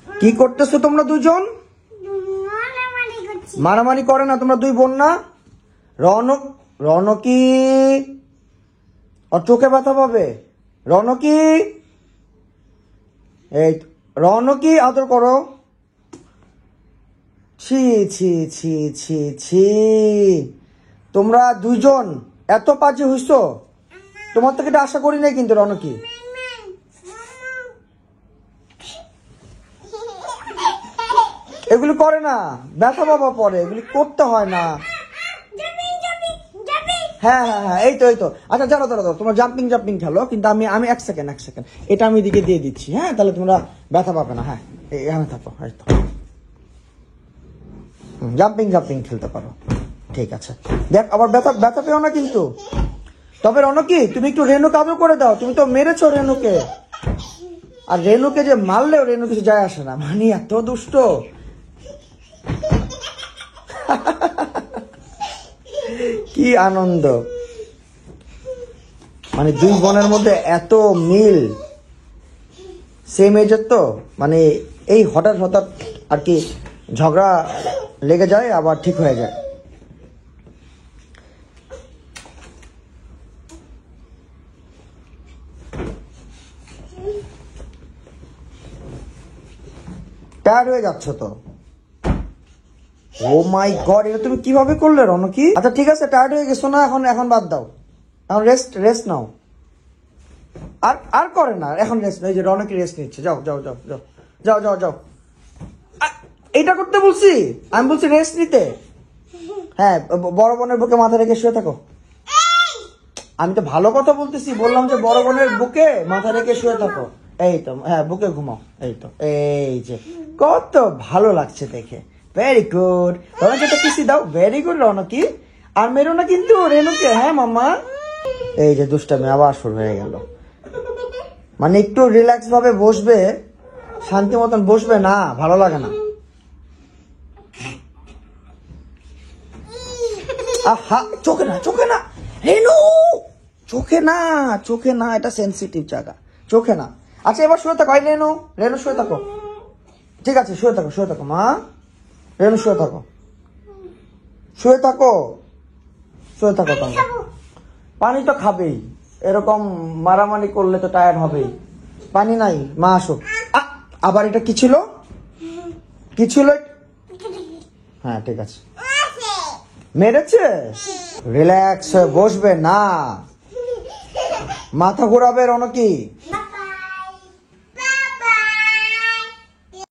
কি করতেছো তোমরা দুজন? মারামারি করে না, তোমরা দুই বোন না? রনকি ওর চোখে ব্যথা পাবে। রনকি, এই রনকি আদর করো। ছি ছি ছি ছি ছি, তোমরা দুইজন এত বাজে হইছো, তোমার থেকে এটা আশা করি নাই কিন্তু। রনকি, এগুলি করে না, ব্যথা বাবা পরে, এগুলি করতে হয় না। হ্যাঁ হ্যাঁ হ্যাঁ, এই তো। আচ্ছা জানো তোমরা জাম্পিং খেলো, কিন্তু আমি এক সেকেন্ড এটা আমি এদিকে দিয়ে দিচ্ছি। হ্যাঁ, তাহলে তোমরা ব্যথা পাবে না। হ্যাঁ, এখানে থাকো। জাম্পিং খেলতে পারো, ঠিক আছে। দেখ, আবার ব্যথা পেও না কিন্তু। তবে রনকি, তুমি একটু রেনুকে আদর করে দাও, তুমি তো মেরেছো রেনুকে। আর রেনুকে যে মারলেও রেনু কিছু যায় আসে না, মানে এত দুষ্ট। কি আনন্দ, মানে দুই বোনের মধ্যে এত মিল, সেম এজের তো, মানে এই হঠাৎ আর কি ঝগড়া লেগে যায়, আবার ঠিক হয়ে যায়। টায়ার্ড হয়ে যাচ্ছ তো? ও মাই গড, এটা তুমি কিভাবে করলে রনকি? আচ্ছা ঠিক আছে, টায়ার্ড হয়ে গেছো না, এখন বাদ দাও, এখন রেস্ট নাও। আর করে না, এখন রেস্ট নাও। এই যে রনকি রেস্ট নিচ্ছে, যাও। এটা করতে বলছি, আমি বলছি রেস্ট নিতে। হ্যাঁ, বড় বোনের বুকে মাথা রেখে শুয়ে থাকো। আমি তো ভালো কথা বলতেছি, বললাম যে বড় বোনের বুকে মাথা রেখে শুয়ে থাকো। এই তো, হ্যাঁ, বুকে ঘুমাও। এই তো, এই যে কত ভালো লাগছে দেখে। ভেরি গুড রনকি, একটা কিসি দাও। ভেরি গুড রনকি, আর মেরো না কিন্তু রেনুকে। হ্যাঁ মাম্মা। এই যে দুষ্টামি আবার শুরু হয়ে গেল, মানে একটু রিল্যাক্স ভাবে বসবে, শান্তি মতন বসবে না, ভালো লাগে না। আহা, চোখে না রেনু, চোখে না, এটা সেন্সিটিভ জায়গা, চোখে না। আচ্ছা এবার শুয়ে থাকো। রেনু শুয়ে থাকো, ঠিক আছে, শুয়ে থাকো মা। রেনু শুয়ে থাকো তোমরা। পানি তো খাবেই, এরকম মারামারি করলে তো টায়ার্ড হবেই। পানি নাই, মা আসো। আবার এটা কি ছিল? হ্যাঁ ঠিক আছে, মেরেছে। রিল্যাক্স হয়ে বসবে না, মাথা ঘোরাবে রনকি।